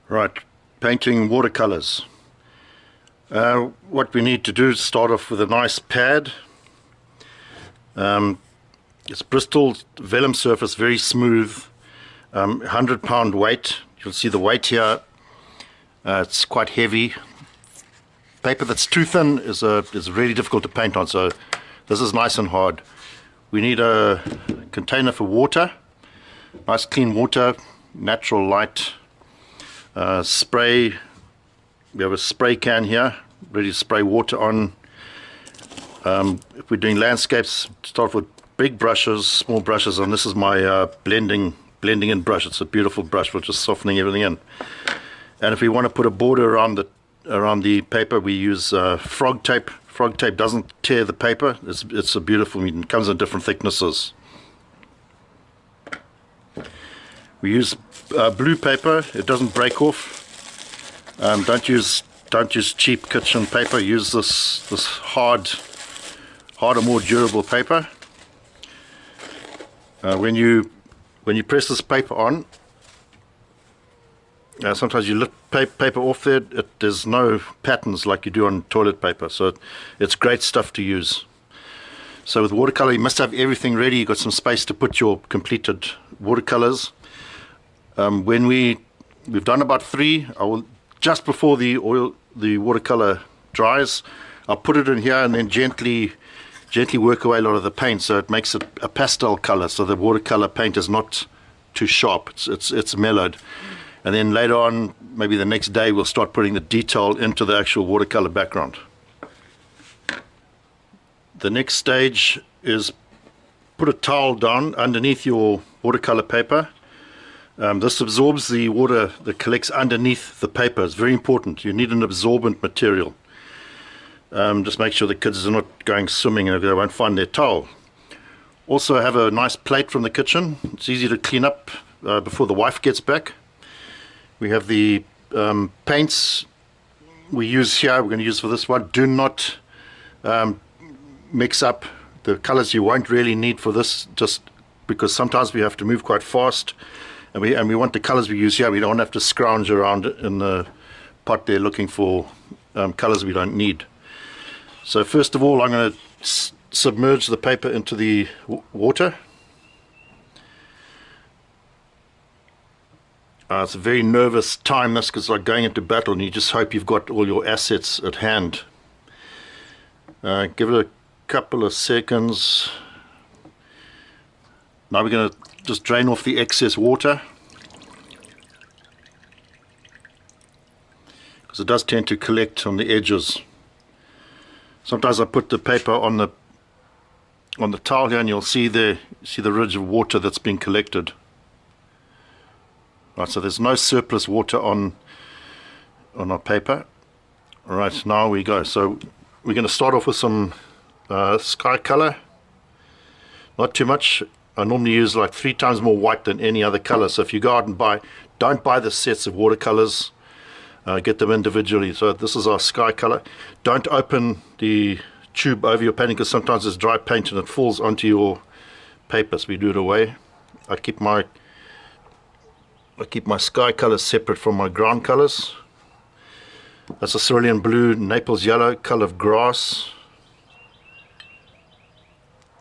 Right, painting watercolors. What we need to do is start off with a nice pad. It's Bristol vellum surface, very smooth, 100-pound weight. You'll see the weight here. It's quite heavy. Paper that's too thin is really difficult to paint on, so this is nice and hard. We need a container for water, nice clean water, natural light. Spray. We have a spray can here, ready to spray water on. If we're doing landscapes, start with big brushes, small brushes, and this is my blending in brush. It's a beautiful brush for just softening everything in. And if we want to put a border around the paper, we use frog tape. Frog tape doesn't tear the paper. It's a beautiful. It comes in different thicknesses. We use blue paper. It doesn't break off. Don't use cheap kitchen paper. Use this harder, more durable paper. When you press this paper on, sometimes you lift paper off there. There's no patterns like you do on toilet paper, so it's great stuff to use. So with watercolor, you must have everything ready. You've got some space to put your completed watercolors. When we've done about 3, I will just before the watercolor dries, I'll put it in here and then gently work away a lot of the paint, so it makes it a pastel color. So the watercolor paint is not too sharp. It's mellowed. And then later on, maybe the next day, we'll start putting the detail into the actual watercolor background. The next stage is put a towel down underneath your watercolor paper. This absorbs the water that collects underneath the paper. It's very important. You need an absorbent material. Just make sure the kids are not going swimming and they won't find their towel. Also have a nice plate from the kitchen. It's easy to clean up before the wife gets back. We have the paints we use here. We're going to use for this one. Do not mix up the colors you won't really need for this, just because sometimes we have to move quite fast. And we want the colors we use here. We don't have to scrounge around in the pot there looking for colors we don't need. So first of all, I'm going to submerge the paper into the water. It's a very nervous time, this, because it's like going into battle and you just hope you've got all your assets at hand. Give it a couple of seconds. Now we're going to just drain off the excess water, because it does tend to collect on the edges. Sometimes I put the paper on the towel here and you'll see the ridge of water that's been collected. Right, so there's no surplus water on our paper. All right, now we go. So we're going to start off with some sky color. Not too much. I normally use like 3 times more white than any other color. So if you go out and don't buy the sets of watercolors, get them individually. So this is our sky color. Don't open the tube over your painting, because sometimes it's dry paint and it falls onto your paper. So we do it away. I keep my sky colors separate from my ground colors. That's a cerulean blue, Naples yellow, color of grass.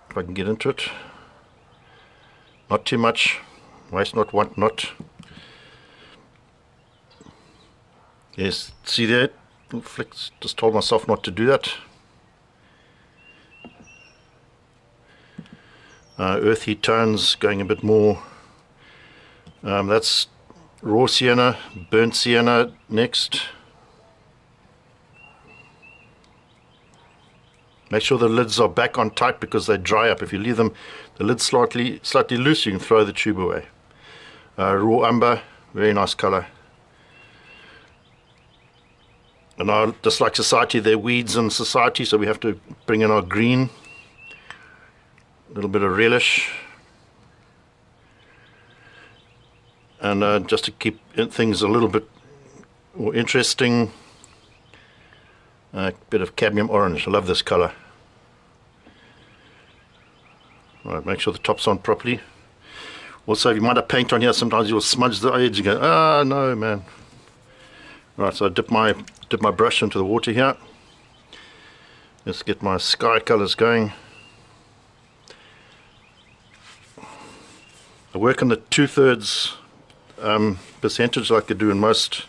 If I can get into it. Not too much, waste not, want not. Yes, see that? Just told myself not to do that. Earthy tones, going a bit more. That's raw sienna, burnt sienna next. Make sure the lids are back on tight, because they dry up. If you leave them, the lid's slightly loose, you can throw the tube away. Raw umber, very nice color. And now, just like society, there are weeds in society, so we have to bring in our green. A little bit of relish. And just to keep things a little bit more interesting, a bit of cadmium orange. I love this color. Right, make sure the top's on properly. Also, if you might have paint on here, sometimes you'll smudge the edge and go, ah, no, man. Right, so I dip my brush into the water here. Let's get my sky colors going. I work on the 2/3 percentage like I do in most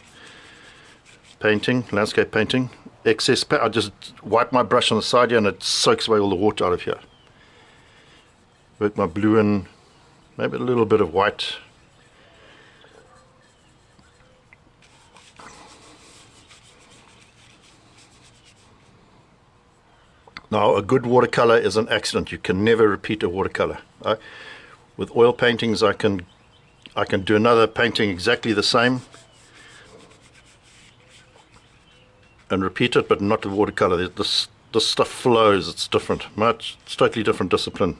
painting, landscape painting. Excess I just wipe my brush on the side here and it soaks away all the water out of here. Work my blue in, maybe a little bit of white. Now, a good watercolor is an accident. You can never repeat a watercolor. With oil paintings, I can do another painting exactly the same and repeat it, but not with watercolor. This stuff flows. It's different. It's totally different discipline.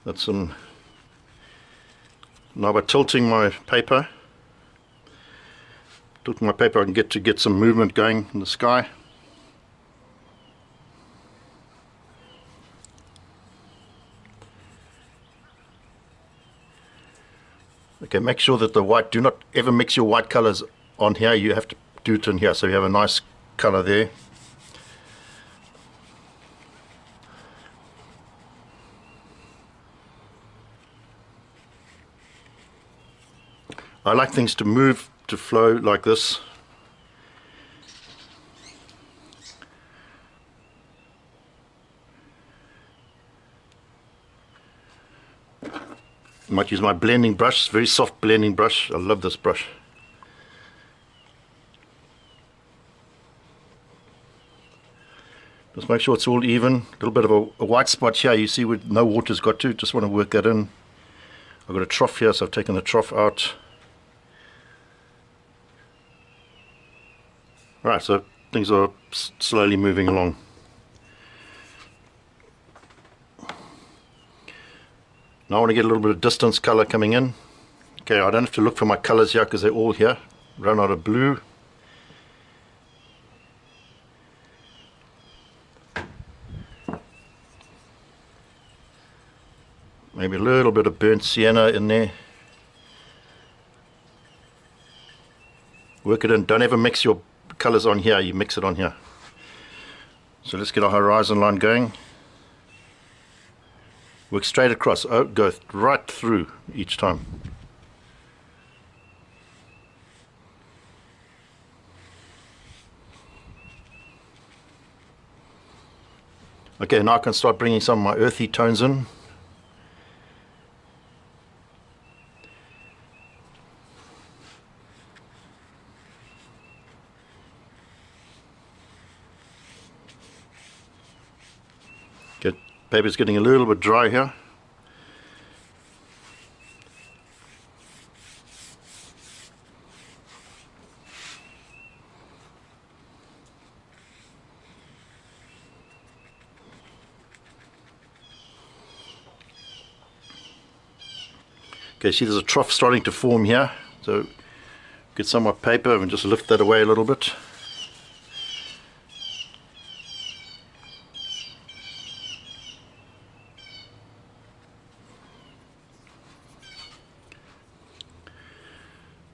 That's now by tilting my paper, I can get some movement going in the sky. Okay, make sure that the white, do not ever mix your white colors on here. You have to do it in here so you have a nice color there. I like things to move, to flow like this. I might use my blending brush, very soft blending brush. I love this brush. Just make sure it's all even. A little bit of a white spot here, you see where no water's got to. Just want to work that in. I've got a trough here, so I've taken the trough out. Right, so things are slowly moving along. Now I want to get a little bit of distance color coming in. Okay, I don't have to look for my colors here because they're all here. Run out of blue. Maybe a little bit of burnt sienna in there. Work it in. Don't ever mix your colors on here, you mix it on here. So let's get our horizon line going. Work straight across, go right through each time. Okay, now I can start bringing some of my earthy tones in. Paper's getting a little bit dry here. Okay, see there's a trough starting to form here. So get some more paper and just lift that away a little bit.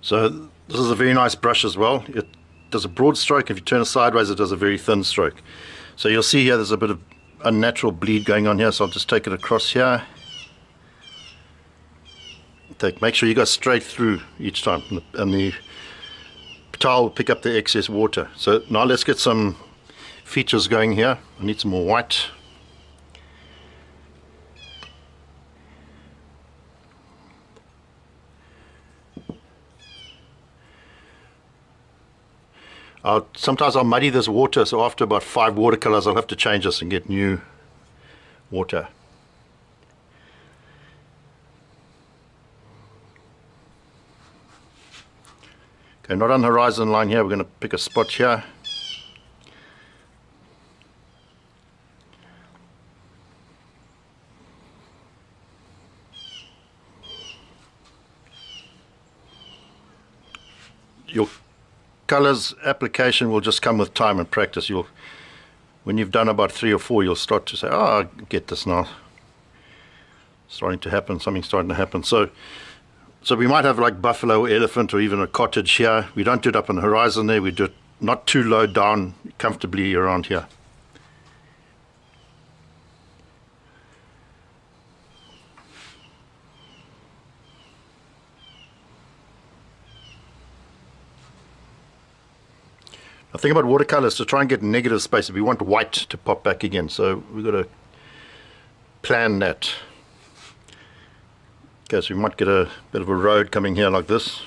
So this is a very nice brush as well. It does a broad stroke. If you turn it sideways, it does a very thin stroke. So you'll see here there's a bit of unnatural bleed going on here, so I'll just take it across here. Make sure you go straight through each time, and the towel will pick up the excess water. So now let's get some features going here. I need some more white. Sometimes I'll muddy this water, so after about 5 watercolors I'll have to change this and get new water. Okay, not on the horizon line here, we're going to pick a spot here. Your colors application will just come with time and practice. When you've done about 3 or 4, you'll start to say, oh, I get this now. Starting to happen, something's starting to happen. So So we might have like buffalo or elephant or even a cottage here. We don't do it up on the horizon there. We do it not too low down, comfortably around here. The thing about watercolors to try and get negative space, we want white to pop back again, so we've got to plan that. Okay, so we might get a bit of a road coming here like this.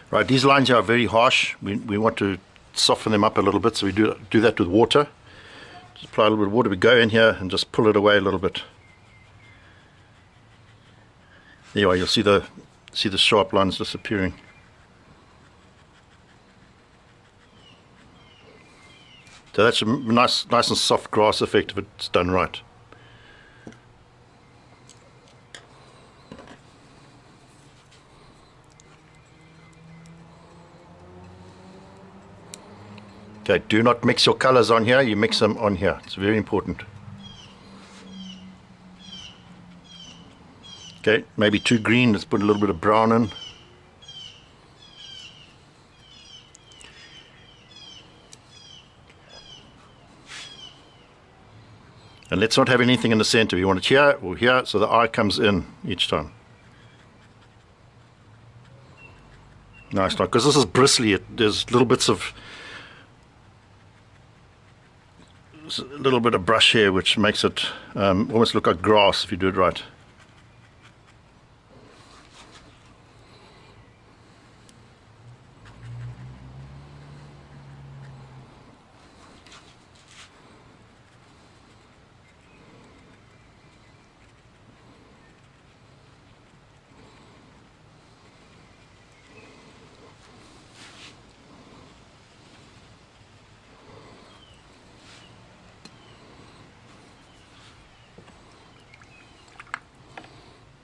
Right, these lines here are very harsh. We want to soften them up a little bit, so we do that with water. Just apply a little bit of water. We go in here and just pull it away a little bit. There you are. You'll see the sharp lines disappearing. So that's a nice and soft grass effect if it's done right. Okay, do not mix your colors on here, you mix them on here. It's very important. Okay, maybe too green, let's put a little bit of brown in. And let's not have anything in the center. We want it here or here, so the eye comes in each time. Nice, because this is bristly, there's little bits of a little bit of brush here which makes it almost look like grass if you do it right.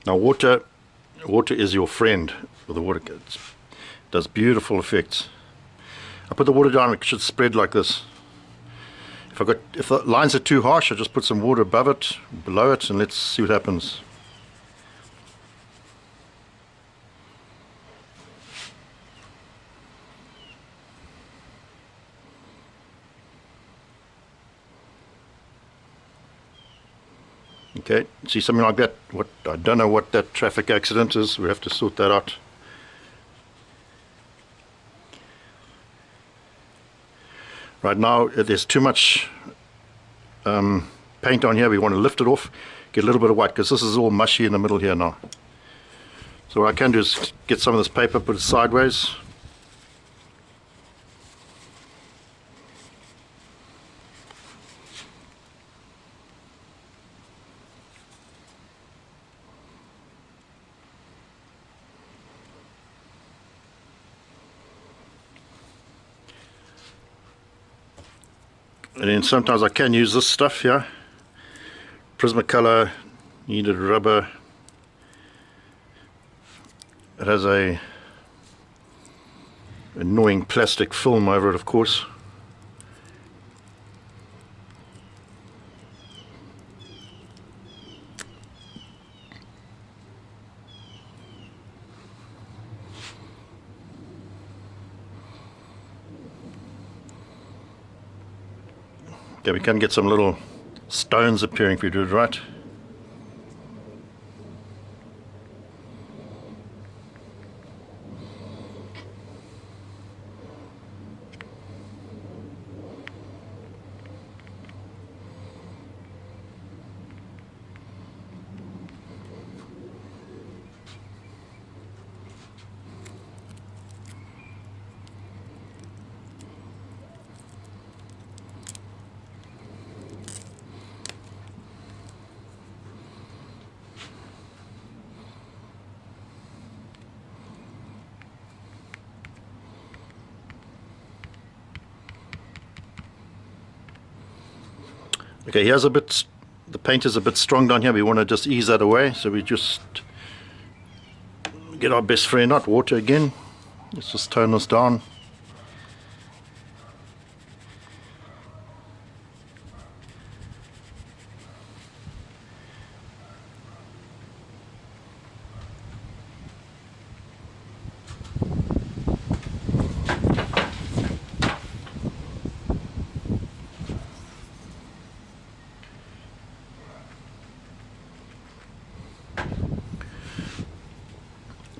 Now water is your friend with the water. It does beautiful effects. I put the water down, it should spread like this. If the lines are too harsh, I just put some water above it, below it, and let's see what happens. Okay, see something like that. I don't know what that traffic accident is. We have to sort that out. Right now, there's too much paint on here. We want to lift it off, get a little bit of white, because this is all mushy in the middle here now. So what I can do is get some of this paper, put it sideways. And then sometimes I can use this stuff here, Prismacolor kneaded rubber. It has a annoying plastic film over it, of course. Okay, we can get some little stones appearing if you do it right. Okay, here's a bit the paint is a bit strong down here. We want to just ease that away, so we just get our best friend out, water again. Let's just tone this down.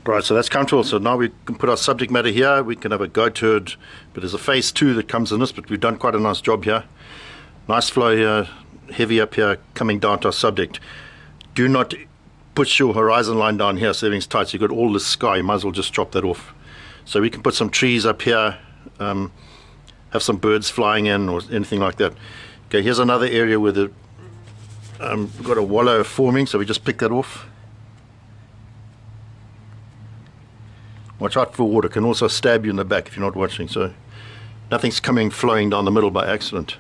Right, so that's comfortable. So now we can put our subject matter here. We can have a go to it, but there's a phase 2 that comes in this, but we've done quite a nice job here. Nice flow here, heavy up here, coming down to our subject. Do not push your horizon line down here so everything's tight. So you've got all this sky, you might as well just chop that off. So we can put some trees up here, have some birds flying in or anything like that. Okay, here's another area where we've got a wallow forming, so we just pick that off. Watch out for water, can also stab you in the back if you're not watching, so nothing's flowing down the middle by accident.